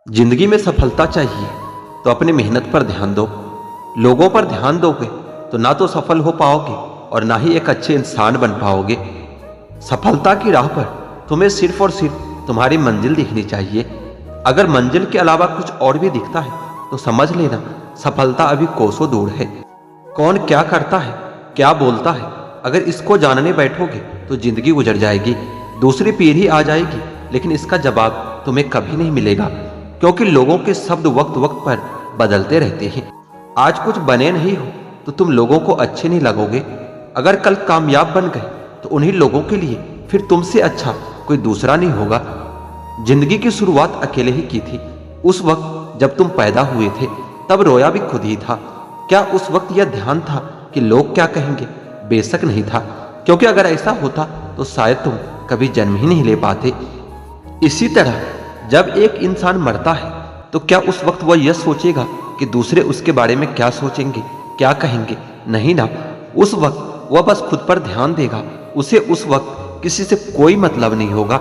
जिंदगी में सफलता चाहिए तो अपनी मेहनत पर ध्यान दो। लोगों पर ध्यान दोगे तो ना तो सफल हो पाओगे और ना ही एक अच्छे इंसान बन पाओगे। सफलता की राह पर तुम्हें सिर्फ और सिर्फ तुम्हारी मंजिल दिखनी चाहिए। अगर मंजिल के अलावा कुछ और भी दिखता है तो समझ लेना सफलता अभी कोसों दूर है। कौन क्या करता है, क्या बोलता है, अगर इसको जानने बैठोगे तो जिंदगी गुजर जाएगी, दूसरी पीढ़ी आ जाएगी, लेकिन इसका जवाब तुम्हें कभी नहीं मिलेगा, क्योंकि लोगों के शब्द वक्त वक्त पर बदलते रहते हैं। आज कुछ बने नहीं हो तो तुम लोगों को अच्छे नहीं लगोगे। अगर कल कामयाब बन गए तो उन्हीं लोगों के लिए फिर तुमसे अच्छा कोई दूसरा नहीं होगा। जिंदगी की शुरुआत अकेले ही की थी। उस वक्त जब तुम पैदा हुए थे तब रोया भी खुद ही था। क्या उस वक्त यह ध्यान था कि लोग क्या कहेंगे? बेशक नहीं था, क्योंकि अगर ऐसा होता तो शायद तुम कभी जन्म ही नहीं ले पाते। इसी तरह जब एक इंसान मरता है तो क्या उस वक्त वह यह सोचेगा कि दूसरे उसके बारे में क्या सोचेंगे, क्या कहेंगे? नहीं ना। उस वक्त वह बस खुद पर ध्यान देगा। उसे उस वक्त किसी से कोई मतलब नहीं होगा।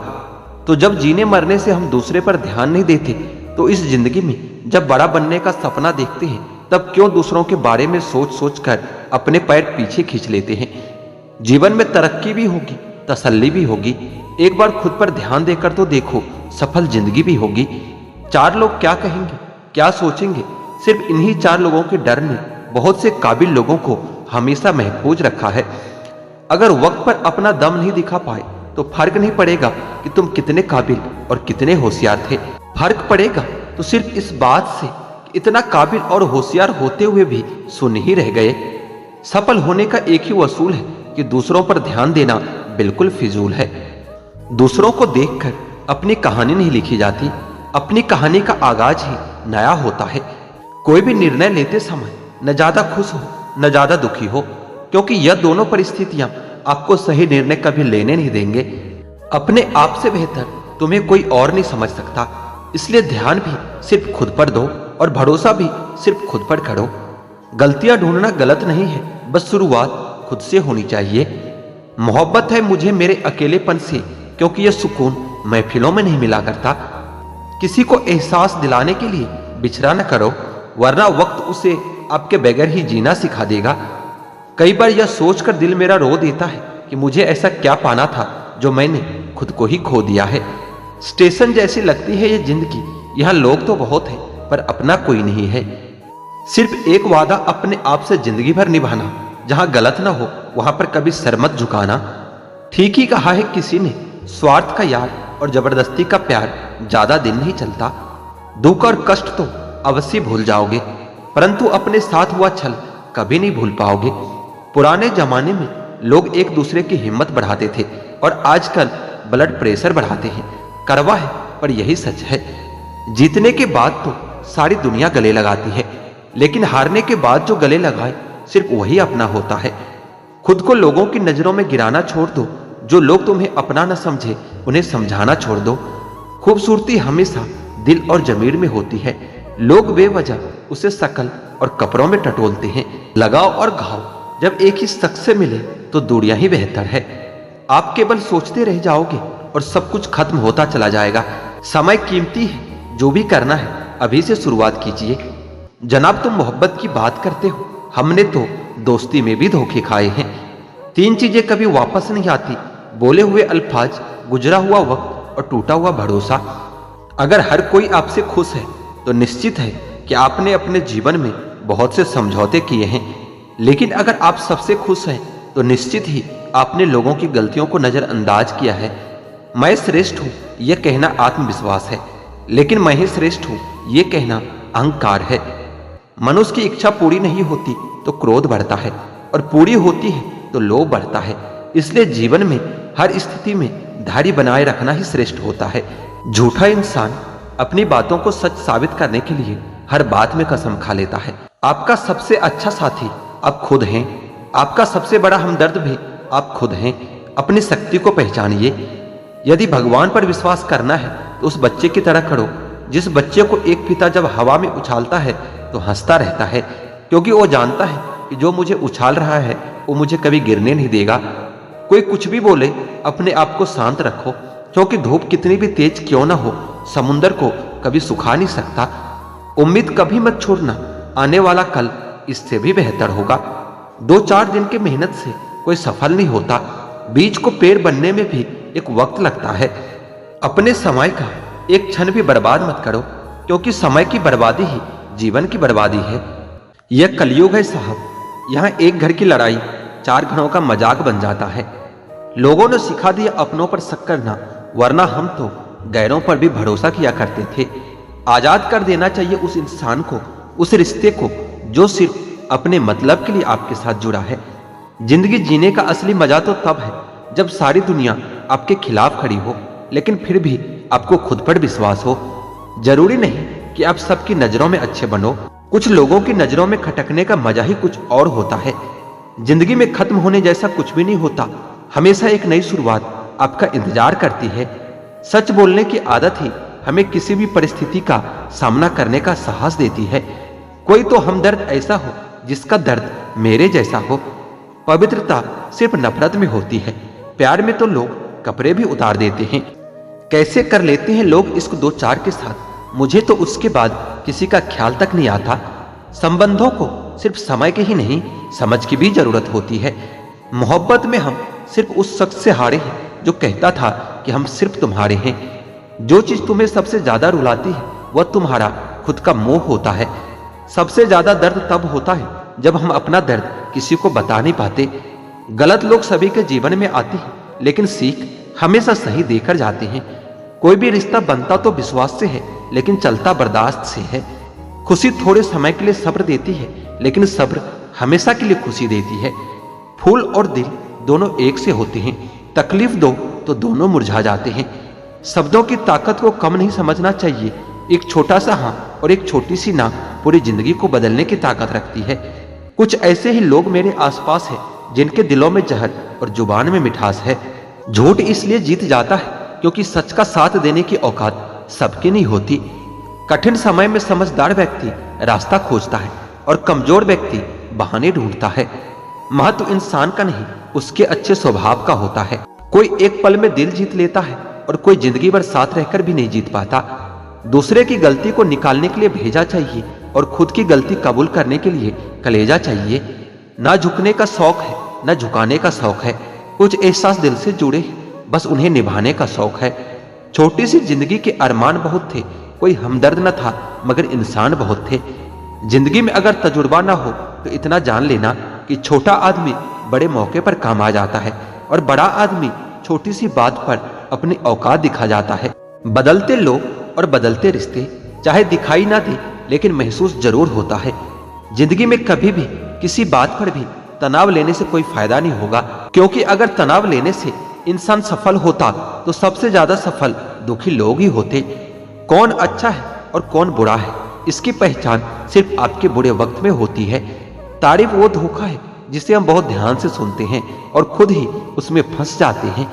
तो जब जीने मरने से हम दूसरे पर ध्यान नहीं देते तो इस जिंदगी में जब बड़ा बनने का सपना देखते हैं तब क्यों दूसरों के बारे में सोच सोच कर अपने पैर पीछे खींच लेते हैं? जीवन में तरक्की भी होगी, तसल्ली भी होगी। एक बार खुद पर ध्यान देकर तो देखो, सफल जिंदगी भी होगी। चार लोग क्या कहेंगे, क्या सोचेंगे, सिर्फ इन्हीं चार लोगों के डर ने बहुत से काबिल लोगों को हमेशा महफूज रखा है। अगर वक्त पर अपना दम नहीं दिखा पाए तो फर्क नहीं पड़ेगा कि तुम कितने काबिल और कितने होशियार थे। फर्क पड़ेगा तो सिर्फ इस बात से कि इतना काबिल और होशियार होते हुए भी सुन ही रह गए। सफल होने का एक ही वसूल है कि दूसरों पर ध्यान देना बिल्कुल फिजूल है। दूसरों को देखकर अपनी कहानी नहीं लिखी जाती, अपनी कहानी का आगाज ही नया होता है। कोई भी निर्णय लेते समय न ज्यादा खुश हो न ज्यादा दुखी हो, क्योंकि यह दोनों परिस्थितियां आपको सही निर्णय कभी लेने नहीं देंगे। अपने आप से बेहतर तुम्हें कोई और नहीं समझ सकता, इसलिए ध्यान भी सिर्फ खुद पर दो और भरोसा भी सिर्फ खुद पर करो। गलतियां ढूंढना गलत नहीं है, बस शुरुआत खुद से होनी चाहिए। मोहब्बत है मुझे मेरे अकेलेपन से, क्योंकि यह सुकून महफिलों में नहीं मिला करता। किसी को एहसास दिलाने के लिए बिछड़ा न करो, वरना वक्त उसे आपके बगैर ही जीना सिखा देगा। कई बार यह सोचकर दिल मेरा रो देता है कि मुझे ऐसा क्या पाना था जो मैंने खुद को ही खो दिया है। स्टेशन जैसी लगती है ये जिंदगी, यहाँ लोग तो बहुत हैं पर अपना कोई नहीं है। सिर्फ एक वादा अपने आप से जिंदगी भर निभाना, जहां गलत ना हो वहां पर कभी सर मत झुकाना। ठीक ही कहा है किसी ने, स्वार्थ का यार और जबरदस्ती का प्यार ज्यादा दिन नहीं चलता। दुख और कष्ट तो अवश्य भूल जाओगे, परंतु अपने साथ हुआ छल कभी नहीं भूल पाओगे। पुराने जमाने में लोग एक दूसरे की हिम्मत बढ़ाते थे और आजकल ब्लड प्रेशर बढ़ाते हैं। कड़वा है पर यही सच है। जीतने के बाद तो सारी दुनिया गले लगाती है, लेकिन हारने के बाद जो गले लगाए सिर्फ वही अपना होता है। खुद को लोगों की नजरों में गिराना छोड़ दो। जो लोग तुम्हें अपना न समझे उन्हें समझाना छोड़ दो। खूबसूरती हमेशा दिल और जमीर में होती है। लोग बेवजह उसे शकल और कपड़ों में टटोलते हैं। लगाव और घाव जब एक ही शख्स से मिले तो दूरियां ही बेहतर है। आप केवल सोचते रह जाओगे और सब कुछ खत्म होता चला जाएगा। समय कीमती है, जो भी करना है अभी से शुरुआत कीजिए। जनाब, तुम मोहब्बत की बात करते हो, हमने तो दोस्ती में भी धोखे खाए हैं। तीन चीजें कभी वापस नहीं आती, बोले हुए अल्फाज, गुजरा हुआ वक्त और टूटा हुआ भरोसा। अगर हर कोई आपसे खुश है तो निश्चित है कि आपने अपने जीवन में बहुत से समझौते किए हैं। लेकिन अगर आप सबसे खुश हैं तो निश्चित ही आपने लोगों की गलतियों को नजरअंदाज किया है। मैं श्रेष्ठ हूं यह कहना आत्मविश्वास है, लेकिन मैं ही श्रेष्ठ हूं यह कहना अहंकार है। मनुष्य की इच्छा पूरी नहीं होती तो क्रोध बढ़ता है, और पूरी होती है तो लोभ बढ़ता है। इसलिए जीवन में हर स्थिति में धैर्य बनाए रखना ही श्रेष्ठ होता है। झूठा इंसान अपनी बातों को सच साबित करने के लिए हर बात में कसम खा लेता है। आपका सबसे अच्छा साथी आप खुद हैं। आपका सबसे बड़ा हमदर्द भी आप खुद हैं। अपनी शक्ति को पहचानिए। यदि भगवान पर विश्वास करना है तो उस बच्चे की तरह करो जिस बच्चे को एक पिता जब हवा में उछालता है तो हंसता रहता है, क्योंकि वो जानता है कि जो मुझे उछाल रहा है वो मुझे कभी गिरने नहीं देगा। कोई कुछ भी बोले, अपने आप को शांत रखो, क्योंकि धूप कितनी भी तेज क्यों ना हो, समुंदर को कभी सुखा नहीं सकता। उम्मीद कभी मत छोड़ना, आने वाला कल इससे भी बेहतर होगा। 2-4 दिन की मेहनत से कोई सफल नहीं होता। बीज को पेड़ बनने में भी एक वक्त लगता है। अपने समय का एक क्षण भी बर्बाद मत करो, क्योंकि समय की बर्बादी ही जीवन की बर्बादी है। यह कलयुग है साहब, यहाँ एक घर की लड़ाई 4 घरों का मजाक बन जाता है। लोगों ने सिखा दिया अपनों पर शक करना, वरना हम तो गैरों पर भी भरोसा किया करते थे। आजाद कर देना चाहिए उस इंसान को, उस रिश्ते को जो सिर्फ अपने मतलब के लिए आपके साथ जुड़ा है। जिंदगी जीने का असली मजा तो तब है जब सारी दुनिया आपके खिलाफ खड़ी हो, लेकिन फिर भी आपको खुद पर विश्वास हो। जरूरी नहीं कि आप सबकी नजरों में अच्छे बनो, कुछ लोगों की नजरों में खटकने का मजा ही कुछ और होता है। जिंदगी में खत्म होने जैसा कुछ भी नहीं होता, हमेशा एक नई शुरुआत आपका इंतजार करती है। सच बोलने की आदत ही हमें किसी भी परिस्थिति का सामना करने का साहस देती है। कोई तो हमदर्द ऐसा हो जिसका दर्द मेरे जैसा हो। पवित्रता सिर्फ नफरत में होती है, प्यार में तो लोग कपड़े भी उतार देते हैं। कैसे कर लेते हैं लोग इसको 2-4 के साथ, मुझे तो उसके बाद किसी का ख्याल तक नहीं आता। संबंधों को सिर्फ समय की ही नहीं, समझ की भी जरूरत होती है। मोहब्बत में हम सिर्फ उस शख्स से हारे हैं जो कहता था कि हम सिर्फ तुम्हारे हैं। जो चीज तुम्हें सबसे ज्यादा रुलाती है वह तुम्हारा खुद का मोह होता है। सबसे ज्यादा दर्द तब होता है जब हम अपना दर्द किसी को बता नहीं पाते। गलत लोग सभी के जीवन में आते हैं, लेकिन सीख हमेशा सही देकर जाते हैं। कोई भी रिश्ता बनता तो विश्वास से है, लेकिन चलता बर्दाश्त से है। खुशी थोड़े समय के लिए सब्र देती है, लेकिन सब्र हमेशा के लिए खुशी देती है। फूल और दिल दोनों एक से होते हैं, तकलीफ दो तो दोनों मुरझा जाते हैं। शब्दों की ताकत को कम नहीं समझना चाहिए। एक छोटा सा हाँ और एक छोटी सी ना पूरी जिंदगी को बदलने की ताकत रखती है। कुछ ऐसे ही लोग मेरे आसपास हैं जिनके दिलों में जहर और जुबान में मिठास है। झूठ इसलिए जीत जाता है क्योंकि सच का साथ देने की औकात सबकी नहीं होती। कठिन समय में समझदार व्यक्ति रास्ता खोजता है और कमजोर व्यक्ति बहाने ढूंढता है। महत्व इंसान का नहीं, उसके अच्छे स्वभाव का होता है। कोई एक पल में दिल जीत लेता है और कोई जिंदगी भर साथ रहकर भी नहीं जीत पाता। दूसरे की गलती को निकालने के लिए भेजा चाहिए और खुद की गलती कबूल करने के लिए कलेजा चाहिए। ना झुकने का शौक है, ना झुकाने का शौक है। कुछ एहसास दिल से जुड़े हैं, बस उन्हें निभाने का शौक है। छोटी सी जिंदगी के अरमान बहुत थे, कोई हमदर्द न था मगर इंसान बहुत थे। जिंदगी में अगर तजुर्बा ना हो तो इतना जान लेना कि छोटा आदमी बड़े मौके पर काम आ जाता है और बड़ा आदमी छोटी सी बात पर अपनी औकात दिखा जाता है। बदलते लोग और बदलते रिश्ते चाहे दिखाई ना दे, लेकिन महसूस जरूर होता है। जिंदगी में कभी भी किसी बात पर भी तनाव लेने से कोई फायदा नहीं होगा, क्योंकि अगर तनाव लेने से इंसान सफल होता तो सबसे ज्यादा सफल दुखी लोग ही होते। कौन अच्छा है और कौन बुरा है, इसकी पहचान सिर्फ आपके बुरे वक्त में होती है। तारीफ वो धोखा है जिसे हम बहुत ध्यान से सुनते हैं और खुद ही उसमें फंस जाते हैं।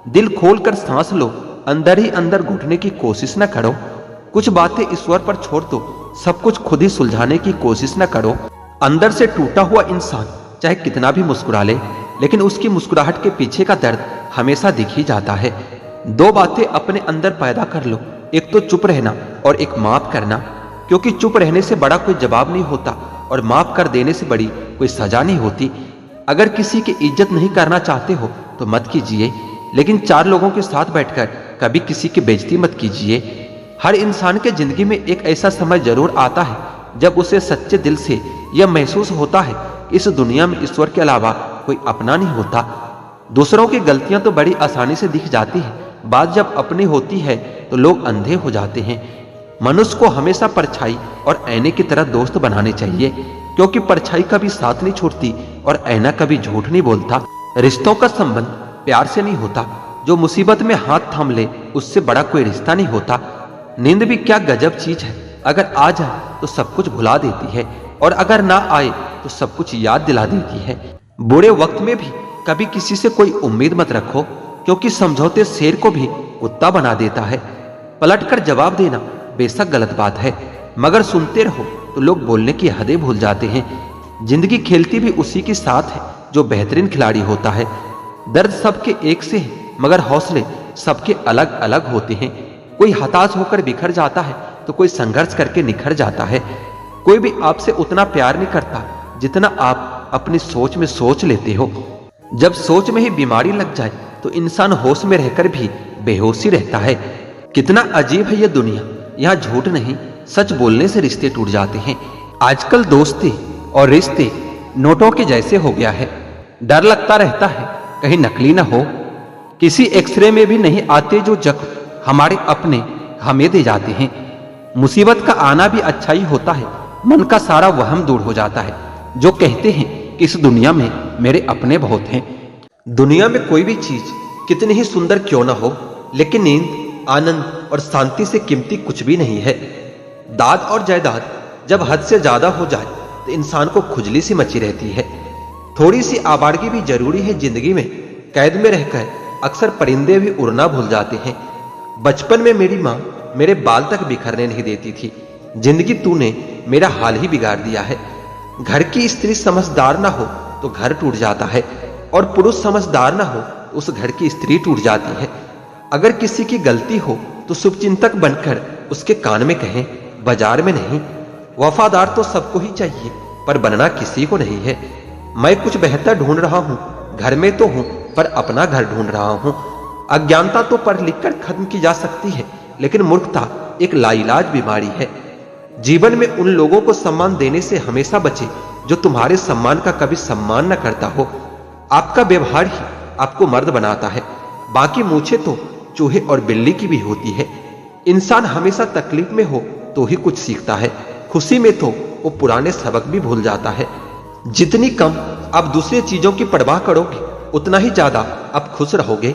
दिल खोलकर सांस लो, अंदर ही अंदर घुटने की कोशिश न करो। कुछ बातें ईश्वर पर छोड़ दो, सब कुछ खुद ही सुलझाने की कोशिश न करो। अंदर से टूटा हुआ इंसान चाहे कितना भी मुस्कुरा ले, लेकिन उसकी मुस्कुराहट के पीछे का दर्द हमेशा दिख ही जाता है। 2 बातें अपने अंदर पैदा कर लो, एक तो चुप रहना और एक माफ करना, क्योंकि चुप रहने से बड़ा कोई जवाब नहीं होता और माफ कर देने से बड़ी कोई सजा नहीं होती। अगर किसी की इज्जत नहीं करना चाहते हो तो मत कीजिए, लेकिन 4 लोगों के साथ बैठकर कभी किसी की बेइज्जती मत कीजिए। हर इंसान के जिंदगी में एक ऐसा समय जरूर आता है जब उसे सच्चे दिल से यह महसूस होता है इस दुनिया में ईश्वर के अलावा कोई अपना नहीं होता। दूसरों की गलतियां तो बड़ी आसानी से दिख जाती है, बात जब अपनी होती है तो लोग अंधे हो जाते हैं। मनुष्य को हमेशा परछाई और ऐने की तरह दोस्त बनाने चाहिए, क्योंकि परछाई कभी साथ नहीं छोड़ती और ऐना कभी झूठ नहीं बोलता। रिश्तों का संबंध प्यार से नहीं होता, जो मुसीबत में हाथ थाम ले उससे बड़ा कोई रिश्ता नहीं होता। नींद भी क्या गजब चीज है, अगर आ जाए तो सब कुछ भुला देती है और अगर ना आए तो सब कुछ याद दिला देती है। बुरे वक्त में भी कभी किसी से कोई उम्मीद मत रखो, क्योंकि समझौते शेर को भी कुत्ता बना देता है। पलटकर जवाब देना बेशक गलत बात है, मगर सुनते रहो तो लोग बोलने की हदें भूल जाते हैं। जिंदगी खेलती भी उसी के साथ है जो बेहतरीन खिलाड़ी होता है। दर्द सबके एक से है, मगर हौसले सबके अलग अलग होते हैं। कोई हताश होकर बिखर जाता है तो कोई संघर्ष करके निखर जाता है। कोई भी आपसे उतना प्यार नहीं करता जितना आप अपनी सोच में सोच लेते हो। जब सोच में ही बीमारी लग जाए तो इंसान होश में रहकर भी बेहोशी रहता है। कितना अजीब है यह दुनिया। यहाँ झूठ नहीं, सच बोलने से रिश्ते टूट जाते हैं। आजकल दोस्ती और रिश्ते नोटों के जैसे हो गया है। डर लगता रहता है कहीं नकली ना हो। किसी एक्सरे में भी नहीं आते जो जख्म हमारे अपने हमें दे जाते हैं। मुसीबत का आना भी अच्छा ही होता है। मन का सारा वहम दूर हो जाता है। जो कहते हैं कि इस दुनिया में मेरे अपने बहुत हैं। दुनिया में कोई भी चीज कितनी ही सुंदर क्यों ना हो, लेकिन नींद, आनंद और शांति से कीमती कुछ भी नहीं है। दाद और जायदाद जब हद से ज्यादा हो जाए तो इंसान को खुजली सी मची रहती है। थोड़ी सी आबादगी भी जरूरी है जिंदगी में। कैद में रहकर अक्सर परिंदे भी उड़ना भूल जाते हैं। बचपन में मेरी माँ मेरे बाल तक बिखरने नहीं देती थी। जिंदगी तूने मेरा हाल ही बिगाड़ दिया है। घर की स्त्री समझदार ना हो तो घर टूट जाता है, और पुरुष समझदार ना हो तो उस घर की स्त्री टूट जाती है। अगर किसी की गलती हो तो शुभचिंतक बनकर उसके कान में कहें, बाजार में नहीं। वफादार तो सबको ही चाहिए, पर बनना किसी को नहीं है। मैं कुछ बेहतर ढूंढ रहा हूं, घर में तो हूं पर अपना घर ढूंढ रहा हूं। अज्ञानता तो पढ़ लिखकर खत्म की जा सकती है, लेकिन मूर्खता एक लाइलाज बीमारी है। जीवन में उन लोगों को सम्मान देने से हमेशा बचे जो तुम्हारे सम्मान का कभी सम्मान न करता हो। आपका व्यवहार ही आपको मर्द बनाता है। बाकी मूछे तो चूहे और बिल्ली की भी होती है। इंसान हमेशा तकलीफ में हो तो ही कुछ सीखता है। खुशी में तो वो पुराने सबक भी भूल जाता है। जितनी कम आप दूसरी चीजों की परवाह करोगे उतना ही ज्यादा आप खुश रहोगे।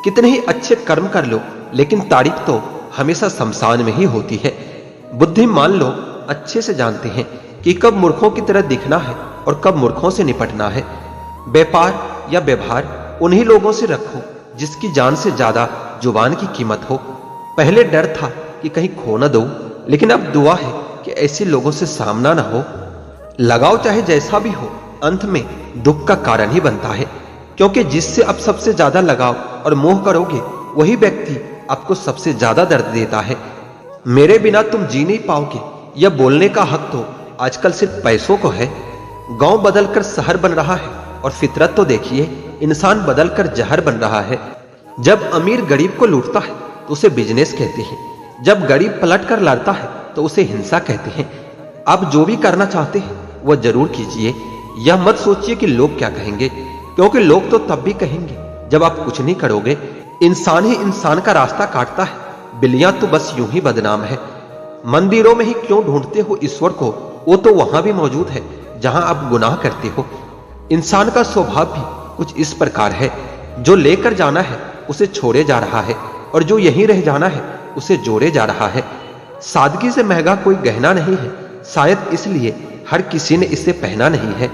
कितने ही अच्छे कर्म कर लो, लेकिन तारीफ तो हमेशा शमशान में ही होती है। बुद्धिमान लोग अच्छे से जानते हैं कि कब मूर्खों की तरह दिखना है और कब मूर्खों से निपटना है। व्यापार या व्यवहार उन्हीं लोगों से रखो जिसकी जान से ज्यादा जुबान की कीमत हो। पहले डर था कि कहीं खो न दो, लेकिन अब दुआ है कि ऐसे लोगों से सामना ना हो। लगाव चाहे जैसा भी हो, अंत में दुख का कारण ही बनता है, क्योंकि जिससे अब सबसे ज्यादा लगाव और मोह करोगे वही व्यक्ति आपको सबसे ज्यादा दर्द देता है। मेरे बिना तुम जी नहीं पाओगे, यह बोलने का हक तो आजकल सिर्फ पैसों को है। गांव बदलकर शहर बन रहा है, और फितरत तो देखिए, इंसान बदलकर जहर बन रहा है। जब अमीर गरीब को लूटता है तो उसे बिजनेस कहते हैं। जब गरीब पलट कर लड़ता है तो उसे हिंसा कहते हैं। आप जो भी करना चाहते हैं वह जरूर कीजिए। यह मत सोचिए कि लोग क्या कहेंगे, क्योंकि लोग तो तब भी कहेंगे जब आप कुछ नहीं करोगे। इंसान ही इंसान का रास्ता काटता है, बिल्लियां तो बस यूं ही बदनाम है। मंदिरों में ही क्यों ढूंढते हो ईश्वर को, वो तो वहां भी मौजूद है जहां आप गुनाह करते हो। इंसान का स्वभाव भी कुछ इस प्रकार है, जो लेकर जाना है उसे छोड़े जा रहा है, और जो यहीं रह जाना है उसे जोड़े जा रहा है। सादगी से महंगा कोई गहना नहीं है, शायद इसलिए हर किसी ने इसे पहना नहीं है।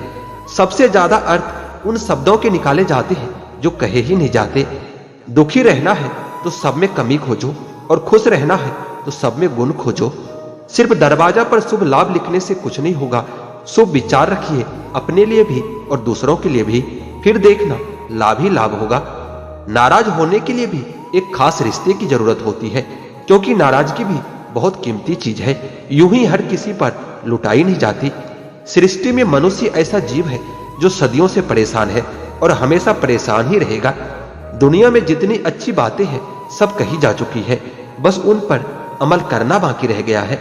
सबसे ज्यादा अर्थ उन शब्दों के निकाले जाते हैं जो कहे ही नहीं जाते। दुखी रहना है तो सब में कमी खोजो, और खुश रहना है तो सब में गुण खोजो। सिर्फ दरवाजा पर शुभ लाभ लिखने से कुछ नहीं होगा। शुभ विचार रखिए, अपने लिए भी और दूसरों के लिए भी, फिर देखना लाभ ही लाभ होगा। नाराज होने के लिए भी एक खास रिश्ते की जरूरत होती है, क्योंकि नाराजगी भी बहुत कीमती चीज है। यूं ही हर किसी पर लुटाई नहीं जाती। सृष्टि में मनुष्य ऐसा जीव है जो सदियों से परेशान है और हमेशा परेशान ही रहेगा। दुनिया में जितनी अच्छी बातें हैं सब कही जा चुकी है, बस उन पर अमल करना बाकी रह गया है।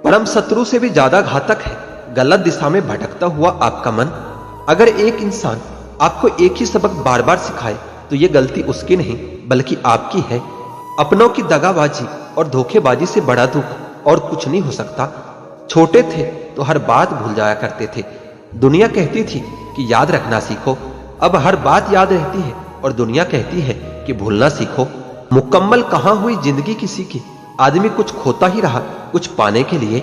परम शत्रु से भी ज्यादा घातक है गलत दिशा में भटकता हुआ आपका मन। अगर एक इंसान आपको एक ही सबक बार बार सिखाए तो यह गलती उसकी नहीं बल्कि आपकी है। अपनों की दगाबाजी और धोखेबाजी से बड़ा दुख और कुछ नहीं हो सकता। छोटे थे तो हर बात भूल जाया करते थे। दुनिया कहती थी कि याद रखना सीखो, अब हर बात याद रहती है और दुनिया कहती है कि भूलना सीखो। मुकम्मल कहां हुई जिंदगी किसी की, आदमी कुछ खोता ही रहा कुछ पाने के लिए।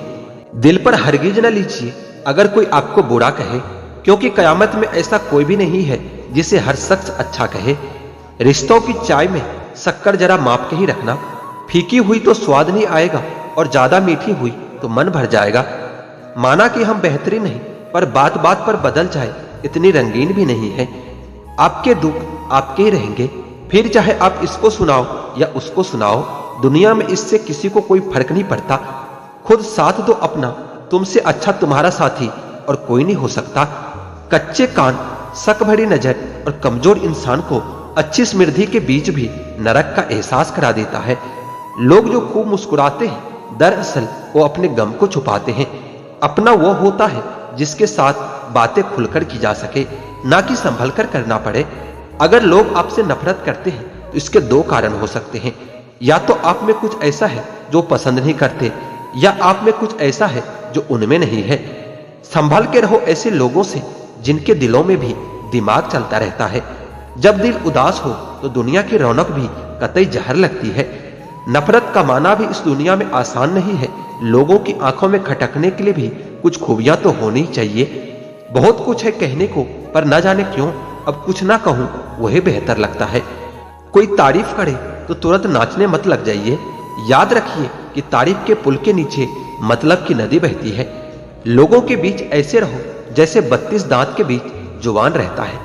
दिल पर हरगिज न लीजिए अगर कोई आपको बुरा कहे, क्योंकि कयामत में ऐसा कोई भी नहीं है जिसे हर शख्स अच्छा कहे। रिश्तों की चाय में शक्कर जरा माप के ही रखना, फीकी हुई तो स्वाद नहीं आएगा और ज्यादा मीठी हुई तो मन भर जाएगा। माना कि हम बेहतरीन नहीं, पर बात बात पर बदल जाए इतनी रंगीन भी नहीं है। आपके दुख आपके ही रहेंगे, फिर चाहे आप इसको सुनाओ या उसको सुनाओ, दुनिया में इससे किसी को कोई फर्क नहीं पड़ता। खुद साथ दो अपना, तुमसे अच्छा तुम्हारा साथी और कोई नहीं हो सकता। कच्चे कान, शक भरी नजर और कमजोर इंसान को अच्छी स्मृति के बीच भी नरक का एहसास करा देता है। लोग जो खूब मुस्कुराते हैं, दरअसल वो अपने गम को छुपाते हैं। अपना वो होता है जिसके साथ बातें खुलकर की जा सके, ना कि संभल कर करना पड़े। अगर लोग आपसे नफरत करते हैं तो इसके दो कारण हो सकते हैं। या तो आप में कुछ ऐसा है जो पसंद नहीं करते, या आप में कुछ ऐसा है जो उनमें नहीं है। संभल के रहो ऐसे लोगों से जिनके दिलों में भी दिमाग चलता रहता है। जब दिल उदास हो तो दुनिया की रौनक भी कतई जहर लगती है। नफरत कमाना भी इस दुनिया में आसान नहीं है। लोगों की आंखों में खटकने के लिए भी कुछ खूबियां तो होनी चाहिए। बहुत कुछ है कहने को, पर न जाने क्यों अब कुछ ना कहूं वही बेहतर लगता है। कोई तारीफ करे तो तुरंत नाचने मत लग जाइए। याद रखिए कि तारीफ के पुल के नीचे मतलब की नदी बहती है। लोगों के बीच ऐसे रहो जैसे 32 दांत के बीच जुबान रहता है।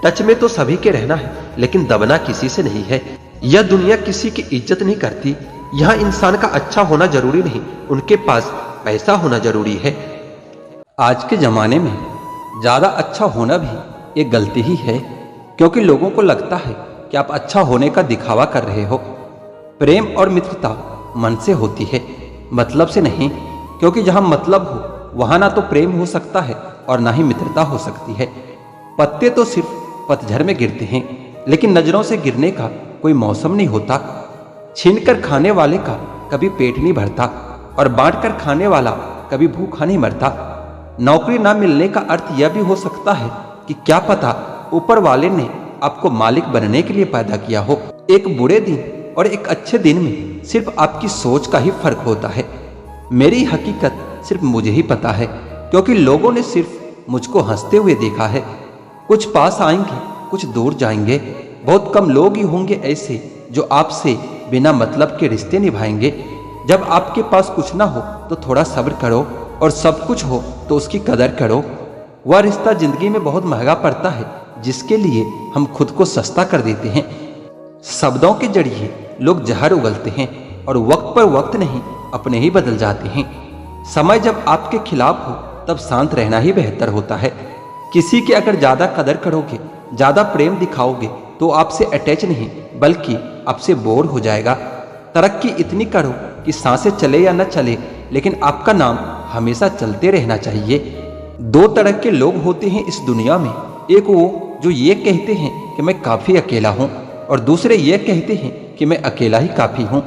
टच में तो सभी के रहना है, लेकिन दबना किसी से नहीं है। यह दुनिया किसी की इज्जत नहीं करती। यहां इंसान का अच्छा होना जरूरी नहीं, उनके पास पैसा होना जरूरी है। आज के जमाने में ज्यादा अच्छा होना भी एक गलती ही है, क्योंकि लोगों को लगता है कि आप अच्छा होने का दिखावा कर रहे हो। प्रेम और मित्रता मन से होती है, मतलब से नहीं। क्योंकि जहां मतलब हो वहां ना तो प्रेम हो सकता है और ना ही मित्रता हो सकती है। पत्ते तो सिर्फ पतझड़ में गिरते हैं, लेकिन नजरों से गिरने का कोई मौसम नहीं होता। छीन कर खाने वाले का कभी पेट नहीं भरता, और बांट कर खाने वाला कभी भूखा नहीं मरता। नौकरी ना मिलने का अर्थ यह भी हो सकता है कि क्या पता ऊपर वाले ने आपको मालिक बनने के लिए पैदा किया हो। एक बुरे दिन और एक अच्छे दिन में सिर्फ आपकी सोच का ही फर्क होता है। मेरी हकीकत सिर्फ मुझे ही पता है, क्योंकि लोगों ने सिर्फ मुझको हंसते हुए देखा है। कुछ पास आएंगे, कुछ दूर जाएंगे। बहुत कम लोग ही होंगे ऐसे जो आपसे बिना मतलब के रिश्ते निभाएंगे। जब आपके पास कुछ ना हो तो थोड़ा सब्र करो, और सब कुछ हो तो उसकी कदर करो। वह रिश्ता जिंदगी में बहुत महंगा पड़ता है जिसके लिए हम खुद को सस्ता कर देते हैं। शब्दों के जरिए लोग जहर उगलते हैं, और वक्त पर वक्त नहीं अपने ही बदल जाते हैं। समय जब आपके खिलाफ हो तब शांत रहना ही बेहतर होता है। किसी की अगर ज्यादा कदर करोगे, ज्यादा प्रेम दिखाओगे, तो आपसे अटैच नहीं बल्कि आपसे बोर हो जाएगा। तरक्की इतनी करो कि सांसें चले या न चले, लेकिन आपका नाम हमेशा चलते रहना चाहिए। दो तरह के लोग होते हैं इस दुनिया में। एक वो जो ये कहते हैं कि मैं काफी अकेला हूँ, और दूसरे ये कहते हैं कि मैं अकेला ही काफी हूँ।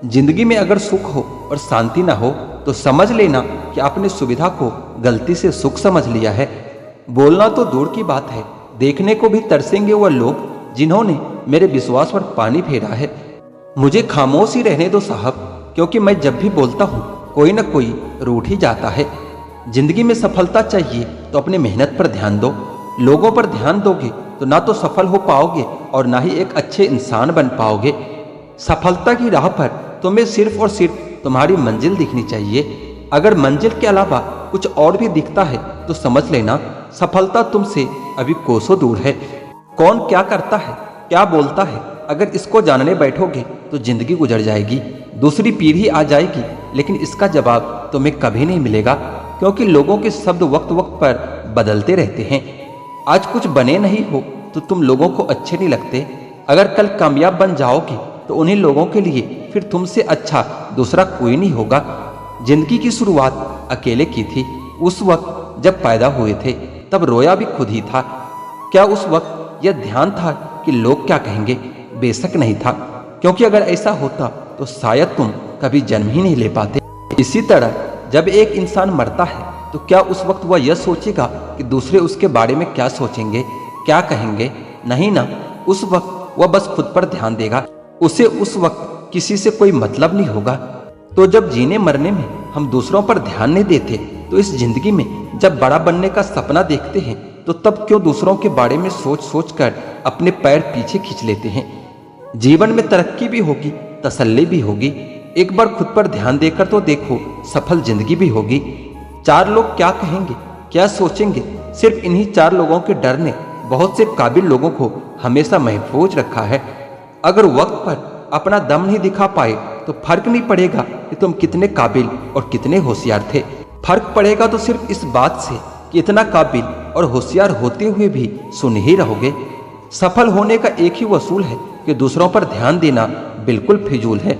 जिंदगी में अगर सुख हो और शांति ना हो तो समझ लेना कि आपने सुविधा को गलती से सुख समझ लिया है। बोलना तो दूर की बात है, देखने को भी तरसेंगे वह लोग जिन्होंने मेरे विश्वास पर पानी फेरा है। मुझे खामोश ही रहने दो साहब, क्योंकि मैं जब भी बोलता हूँ कोई ना कोई रूठ ही जाता है। जिंदगी में सफलता चाहिए तो अपनी मेहनत पर ध्यान दो। लोगों पर ध्यान दोगे तो ना तो सफल हो पाओगे और ना ही एक अच्छे इंसान बन पाओगे। सफलता की राह पर तुम्हें सिर्फ और सिर्फ तुम्हारी मंजिल दिखनी चाहिए। अगर मंजिल के अलावा कुछ और भी दिखता है तो समझ लेना सफलता तुमसे अभी कोसों दूर है। कौन क्या करता है, क्या बोलता है, अगर इसको जानने बैठोगे तो जिंदगी गुजर जाएगी। दूसरी पीढ़ी आ जाएगी, लेकिन इसका जवाब तुम्हें कभी नहीं मिलेगा, क्योंकि लोगों के शब्द वक्त वक्त पर बदलते रहते हैं। आज कुछ बने नहीं हो तो तुम लोगों को अच्छे नहीं लगते। अगर कल कामयाब बन जाओगे तो उन्हीं लोगों के लिए फिर तुमसे अच्छा दूसरा कोई नहीं होगा। जिंदगी की शुरुआत अकेले की थी। उस वक्त जब पैदा हुए थे तब रोया भी खुद ही था। क्या उस वक्त यह ध्यान था कि लोग क्या कहेंगे? बेशक नहीं था, क्योंकि अगर ऐसा होता तो शायद तुम कभी जन्म ही नहीं ले पाते। इसी तरह जब एक इंसान मरता है तो क्या उस वक्त वह यह सोचेगा कि दूसरे उसके बारे में क्या सोचेंगे, क्या कहेंगे? नहीं ना, उस वक्त वह बस खुद पर ध्यान देगा। उसे उस वक्त किसी से कोई मतलब नहीं होगा। तो जब जीने मरने में हम दूसरों पर ध्यान नहीं देते, तो इस जिंदगी में जब बड़ा बनने का सपना देखते हैं तो तब क्यों दूसरों के बारे में सोच सोच कर अपने पैर पीछे खींच लेते हैं? जीवन में तरक्की भी होगी, तसल्ली भी होगी। एक बार खुद पर ध्यान देकर तो देखो, सफल जिंदगी भी होगी। चार लोग क्या कहेंगे, क्या सोचेंगे, सिर्फ इन्हीं चार लोगों के डर ने बहुत से काबिल लोगों को हमेशा महफूज रखा है। अगर वक्त पर अपना दम नहीं दिखा पाए तो फर्क नहीं पड़ेगा कि तुम कितने काबिल और कितने होशियार थे। फर्क पड़ेगा तो सिर्फ इस बात से कि इतना काबिल और होशियार होते हुए भी सुन ही रहोगे। सफल होने का एक ही वसूल है कि दूसरों पर ध्यान देना बिल्कुल फिजूल है।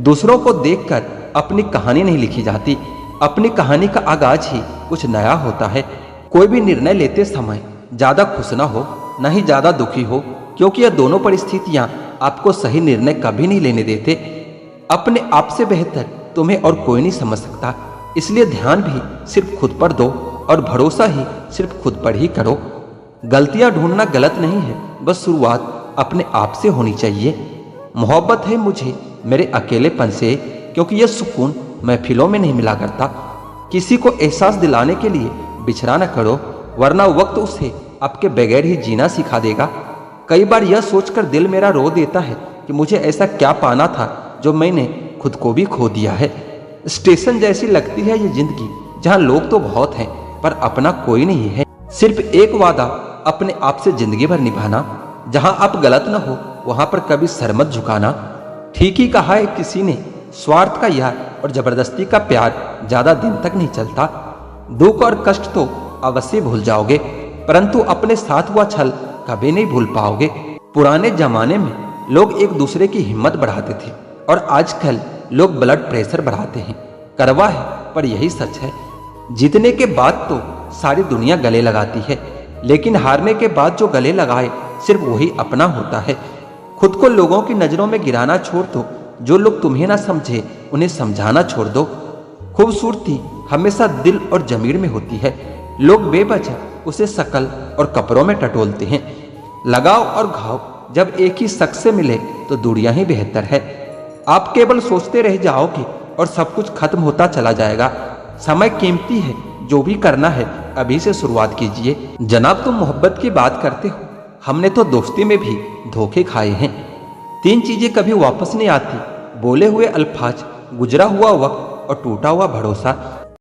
दूसरों को देखकर अपनी कहानी नहीं लिखी जाती। अपनी कहानी का आगाज ही कुछ नया होता है। कोई भी निर्णय लेते समय ज्यादा खुश ना हो, ना ही ज्यादा दुखी हो, क्योंकि यह दोनों परिस्थितियां आपको सही निर्णय कभी नहीं लेने देते। अपने आप से बेहतर तुम्हें और कोई नहीं समझ सकता, इसलिए ध्यान भी सिर्फ खुद पर दो और भरोसा ही सिर्फ खुद पर ही करो। गलतियां ढूंढना गलत नहीं है, बस शुरुआत अपने आप से होनी चाहिए। मोहब्बत है मुझे मेरे अकेलेपन से, क्योंकि यह सुकून महफिलों में नहीं मिला करता। किसी को एहसास दिलाने के लिए बिछड़ा न करो, वरना वक्त उसे आपके बगैर ही जीना सिखा देगा। कई बार यह सोचकर दिल मेरा रो देता है कि मुझे ऐसा क्या पाना था जो मैंने खुद को भी खो दिया है। स्टेशन जैसी लगती है ये जिंदगी, जहाँ लोग तो बहुत हैं पर अपना कोई नहीं है। सिर्फ एक वादा अपने आप से जिंदगी भर निभाना, जहाँ आप गलत न हो वहां पर कभी सर मत झुकाना। ठीक ही कहा है किसी ने, स्वार्थ का यार और जबरदस्ती का प्यार ज्यादा दिन तक नहीं चलता। दुख और कष्ट तो अवश्य भूल जाओगे, परंतु अपने साथ हुआ छल कभी नहीं भूल पाओगे। पुराने जमाने में लोग एक दूसरे की हिम्मत बढ़ाते थे और आजकल लोग ब्लड प्रेशर बढ़ाते हैं। करवा है पर यही सच है। जीतने के बाद तो सारी दुनिया गले लगाती है, लेकिन हारने के बाद जो गले लगाए सिर्फ वही अपना होता है। खुद को लोगों की नजरों में गिराना छोड़ दो, जो लोग तुम्हें ना समझे उन्हें समझाना छोड़ दो। खूबसूरती हमेशा दिल और जमीर में होती है। लोग बेवजह उसे शकल और कपड़ों में टटोलते हैं। लगाव और घाव जब एक ही शख्स से मिले तो दूरियां ही बेहतर है। आप केवल सोचते रह जाओगे और सब कुछ खत्म होता चला जाएगा। समय कीमती है, जो भी करना है अभी से शुरुआत कीजिए। जनाब, तुम मोहब्बत की बात करते हो, हमने तो दोस्ती में भी धोखे खाए हैं। 3 चीजें कभी वापस नहीं आती: बोले हुए अल्फाज, गुजरा हुआ वक्त और टूटा हुआ भरोसा।